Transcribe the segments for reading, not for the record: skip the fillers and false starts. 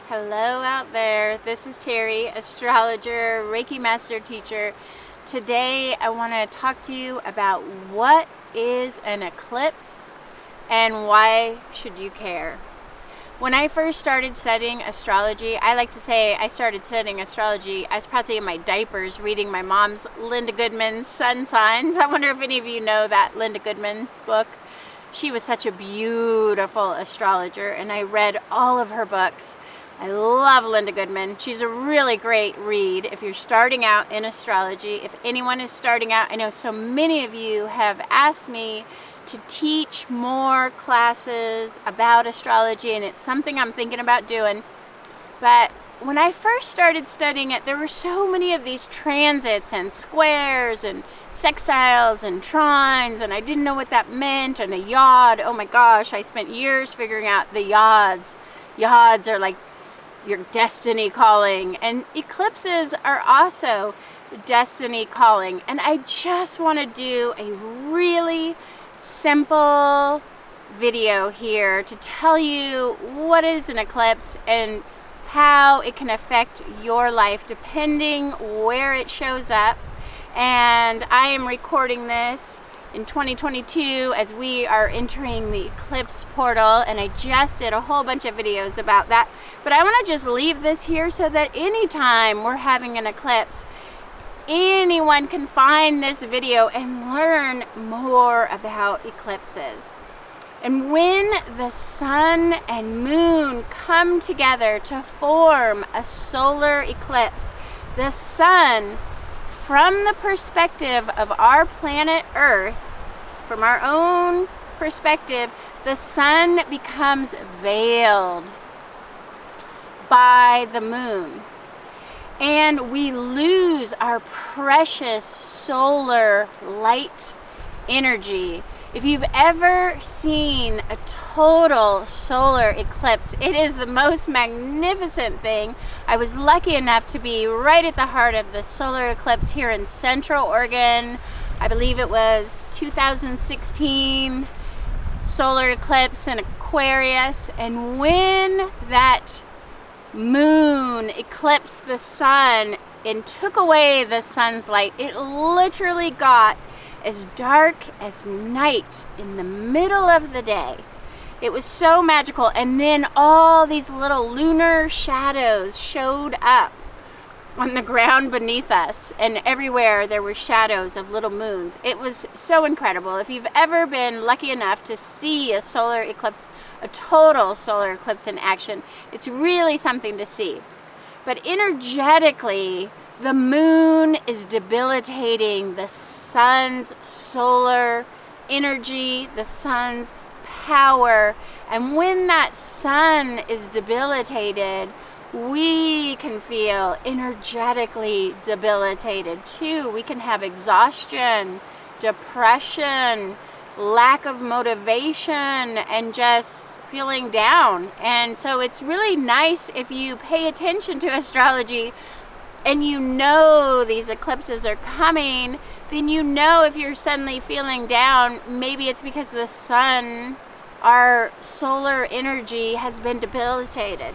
Hello out there. This is Terry, astrologer, Reiki master teacher. Today I want to talk to you about what is an eclipse and why should you care. When I first started studying astrology, I like to say I started studying astrology, I was probably in my diapers reading my mom's Linda Goodman Sun Signs. I wonder if any of you know that Linda Goodman book. She was such a beautiful astrologer and I read all of her books. I love Linda Goodman. She's a really great read if you're starting out in astrology. If anyone is starting out, I know so many of you have asked me to teach more classes about astrology, and it's something I'm thinking about doing. But when I first started studying it, there were so many of these transits and squares and sextiles and trines, and I didn't know what that meant, and a yod. Oh my gosh, I spent years figuring out the yods. Yods are like your destiny calling, and eclipses are also destiny calling. And I just want to do a really simple video here to tell you what is an eclipse and how it can affect your life depending where it shows up. And I am recording this in 2022 as we are entering the Eclipse Portal, and I just did a whole bunch of videos about that. But I want to just leave this here so that anytime we're having an eclipse, anyone can find this video and learn more about eclipses. And when the sun and moon come together to form a solar eclipse, the sun, from the perspective of our planet Earth, from our own perspective, the sun becomes veiled by the moon. And we lose our precious solar light energy. If you've ever seen a total solar eclipse, it is the most magnificent thing. I was lucky enough to be right at the heart of the solar eclipse here in Central Oregon. I believe it was 2016 solar eclipse in Aquarius. And when that moon eclipsed the sun and took away the sun's light, it literally got as dark as night in the middle of the day. It was so magical. And then all these little lunar shadows showed up on the ground beneath us, and everywhere there were shadows of little moons. It was so incredible. If you've ever been lucky enough to see a solar eclipse, a total solar eclipse in action, it's really something to see. But energetically, the moon is debilitating the sun's solar energy, the sun's power. And when that sun is debilitated, we can feel energetically debilitated too. We can have exhaustion, depression, lack of motivation, and just feeling down. And so it's really nice if you pay attention to astrology and you know these eclipses are coming, then you know if you're suddenly feeling down, maybe it's because the sun, our solar energy, has been debilitated.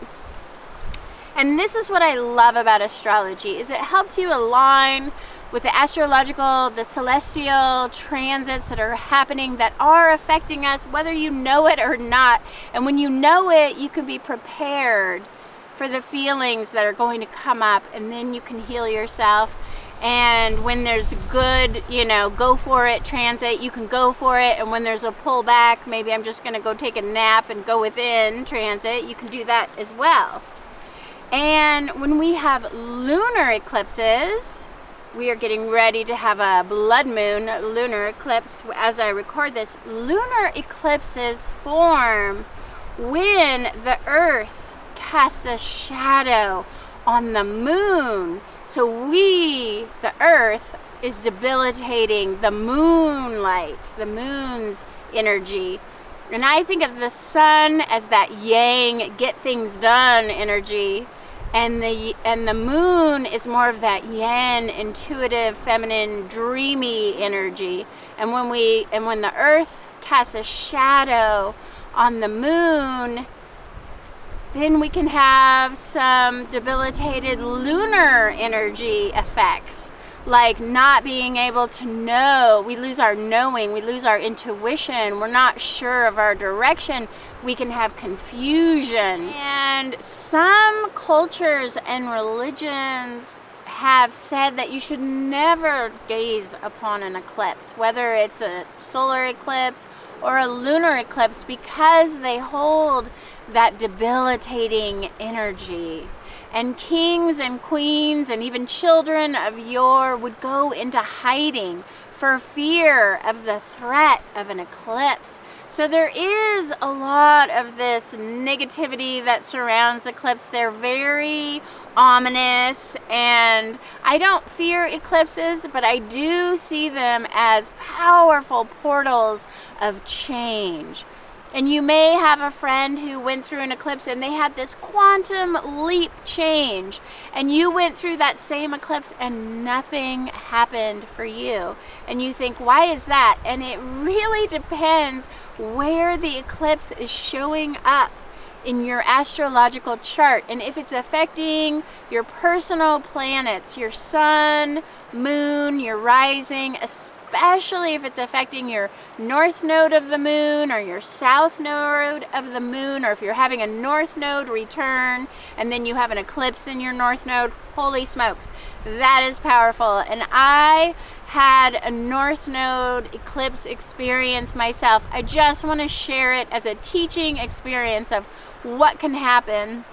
And this is what I love about astrology, is it helps you align with the astrological, the celestial transits that are happening, that are affecting us, whether you know it or not. And when you know it, you can be prepared for the feelings that are going to come up, and then you can heal yourself. And when there's good, go for it transit, you can go for it. And when there's a pullback, maybe I'm just going to go take a nap and go within transit, you can do that as well. And when we have lunar eclipses, we are getting ready to have a blood moon lunar eclipse as I record this. Lunar eclipses form when the Earth casts a shadow on the moon. So the Earth, is debilitating the moonlight, the moon's energy. And I think of the sun as that yang, get things done energy. And the moon is more of that yin, intuitive, feminine, dreamy energy. And when the Earth casts a shadow on the moon, Then we can have some debilitated lunar energy effects, like not being able to know. We lose our knowing, we lose our intuition, we're not sure of our direction. We can have confusion. And some cultures and religions have said that you should never gaze upon an eclipse, whether it's a solar eclipse or a lunar eclipse, because they hold that debilitating energy. And kings and queens and even children of yore would go into hiding for fear of the threat of an eclipse. So there is a lot of this negativity that surrounds eclipse. They're very ominous, and I don't fear eclipses, but I do see them as powerful portals of change. And you may have a friend who went through an eclipse and they had this quantum leap change, and you went through that same eclipse and nothing happened for you. And you think, why is that? And it really depends where the eclipse is showing up in your astrological chart, and if it's affecting your personal planets, your sun, moon, your rising, especially if it's affecting your north node of the moon or your south node of the moon, or if you're having a north node return and then you have an eclipse in your north node. Holy smokes, that is powerful. And I had a north node eclipse experience myself. I just want to share it as a teaching experience of what can happen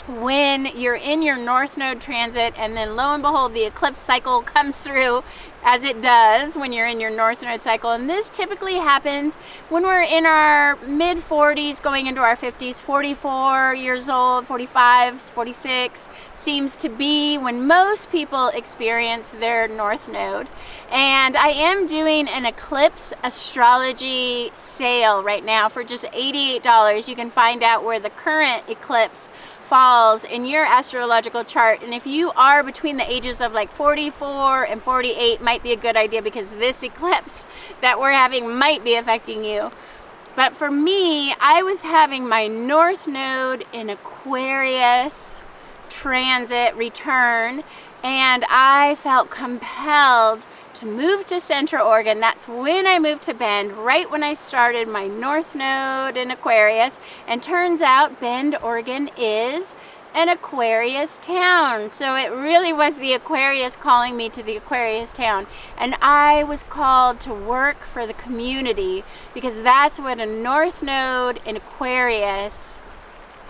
when you're in your north node transit, and then lo and behold, the eclipse cycle comes through, as it does when you're in your north node cycle. And this typically happens when we're in our mid 40s going into our 50s. 44 years old, 45, 46 seems to be when most people experience their north node. And I am doing an eclipse astrology sale right now for just $88. You can find out where the current eclipse falls in your astrological chart. And if you are between the ages of like 44 and 48, might be a good idea, because this eclipse that we're having might be affecting you. But for me, I was having my north node in Aquarius transit return, and I felt compelled to move to Central Oregon. That's when I moved to Bend, right when I started my north node in Aquarius. And turns out Bend, Oregon is an Aquarius town. So it really was the Aquarius calling me to the Aquarius town. And I was called to work for the community, because that's what a north node in Aquarius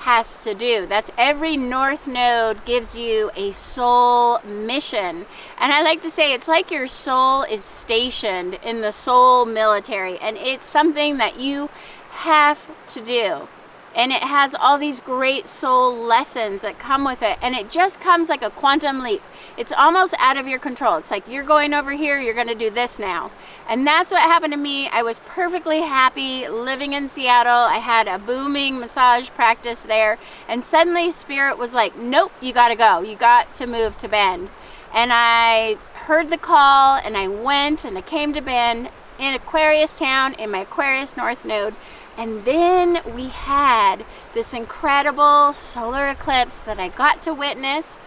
has to do. That's every north node gives you a soul mission. And I like to say it's like your soul is stationed in the soul military, and it's something that you have to do. And it has all these great soul lessons that come with it, and it just comes like a quantum leap. It's almost out of your control. It's like, you're going over here, you're going to do this now. And that's what happened to me. I was perfectly happy living in Seattle. I had a booming massage practice there, and suddenly Spirit was like, nope, you got to go. You got to move to Bend. And I heard the call, and I went, and I came to Bend in Aquarius town in my Aquarius north node. And then we had this incredible solar eclipse that I got to witness.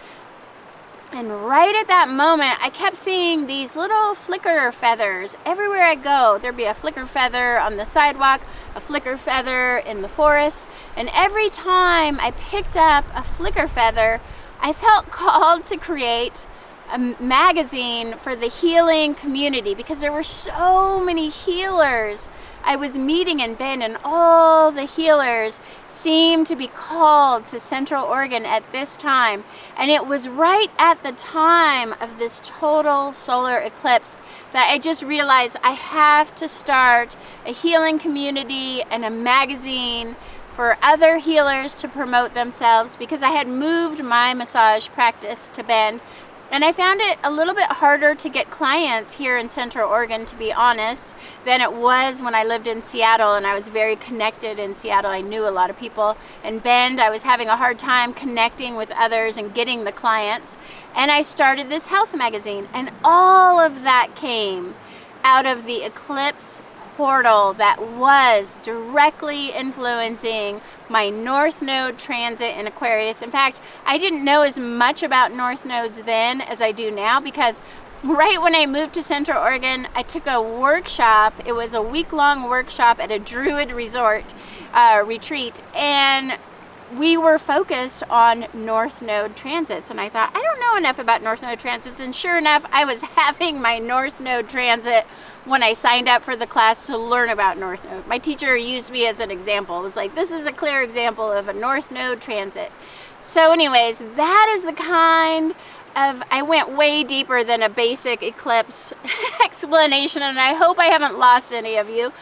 And right at that moment, I kept seeing these little flicker feathers. Everywhere I go, there'd be a flicker feather on the sidewalk, a flicker feather in the forest. And every time I picked up a flicker feather, I felt called to create a magazine for the healing community, because there were so many healers I was meeting in Bend, and all the healers seemed to be called to Central Oregon at this time. And it was right at the time of this total solar eclipse that I just realized I have to start a healing community and a magazine for other healers to promote themselves, because I had moved my massage practice to Bend. And I found it a little bit harder to get clients here in Central Oregon, to be honest, than it was when I lived in Seattle, and I was very connected in Seattle. I knew a lot of people. In Bend, I was having a hard time connecting with others and getting the clients. And I started this health magazine, and all of that came out of the Eclipse portal that was directly influencing my North Node transit in Aquarius. In fact, I didn't know as much about North Nodes then as I do now, because right when I moved to Central Oregon, I took a workshop. It was a week-long workshop at a Druid resort retreat, and we were focused on North Node transits. And I thought, I don't know enough about North Node transits. And sure enough, I was having my North Node transit when I signed up for the class to learn about North Node. My teacher used me as an example. It was like, this is a clear example of a North Node transit. So anyways, that is the kind of, I went way deeper than a basic eclipse explanation, and I hope I haven't lost any of you.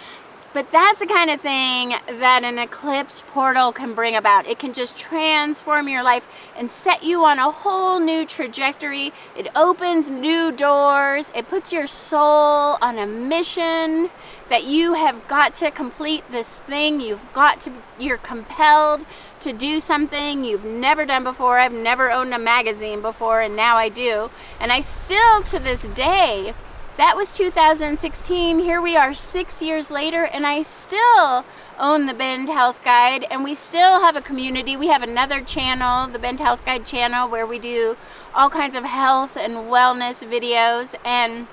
But that's the kind of thing that an eclipse portal can bring about. It can just transform your life and set you on a whole new trajectory. It opens new doors. It puts your soul on a mission that you have got to complete this thing. You're compelled to do something you've never done before. I've never owned a magazine before, and now I do. And I still, to this day, that was 2016. Here we are 6 years later, and I still own the Bend Health Guide, and we still have a community. We have another channel, the Bend Health Guide channel, where we do all kinds of health and wellness videos, and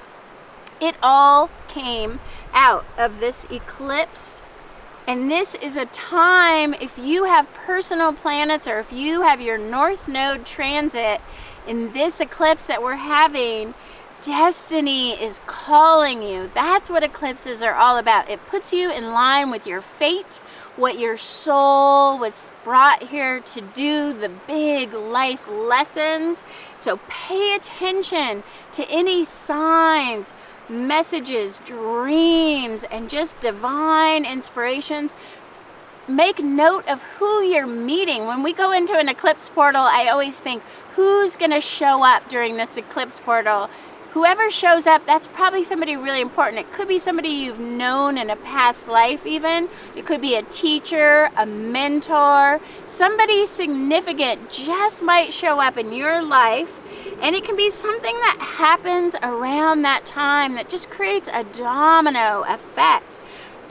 it all came out of this eclipse. And this is a time, if you have personal planets or if you have your North Node transit in this eclipse that we're having, destiny is calling you. That's what eclipses are all about. It puts you in line with your fate, what your soul was brought here to do, the big life lessons. So pay attention to any signs, messages, dreams, and just divine inspirations. Make note of who you're meeting. When we go into an eclipse portal, I always think, who's going to show up during this eclipse portal? Whoever shows up, that's probably somebody really important. It could be somebody you've known in a past life even. It could be a teacher, a mentor, somebody significant just might show up in your life. And it can be something that happens around that time that just creates a domino effect,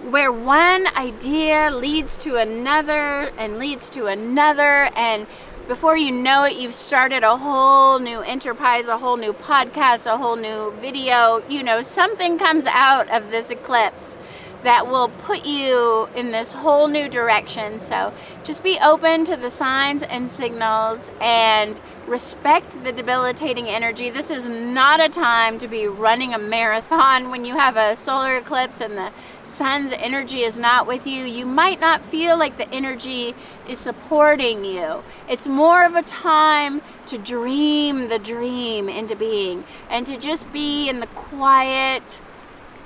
where one idea leads to another and leads to another, and before you know it, you've started a whole new enterprise, a whole new podcast, a whole new video. You know, something comes out of this eclipse that will put you in this whole new direction. So just be open to the signs and signals and respect the debilitating energy. This is not a time to be running a marathon. When you have a solar eclipse and the sun's energy is not with you, you might not feel like the energy is supporting you. It's more of a time to dream the dream into being and to just be in the quiet,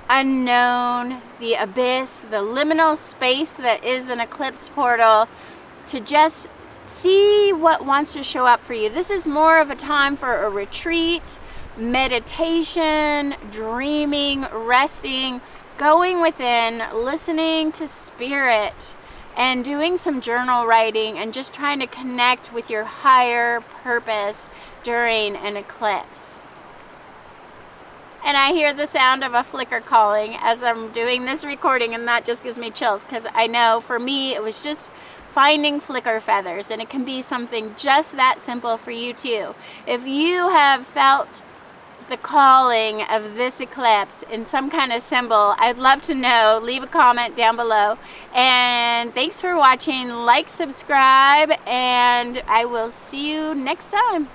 unknown, the abyss, the liminal space that is an eclipse portal, to just see what wants to show up for you. This is more of a time for a retreat, meditation, dreaming, resting, going within, listening to spirit, and doing some journal writing and just trying to connect with your higher purpose during an eclipse. And I hear the sound of a flicker calling as I'm doing this recording, and that just gives me chills, because I know for me it was just finding flicker feathers, and it can be something just that simple for you too. If you have felt the calling of this eclipse in some kind of symbol, I'd love to know. Leave a comment down below. And thanks for watching. Like, subscribe, and I will see you next time.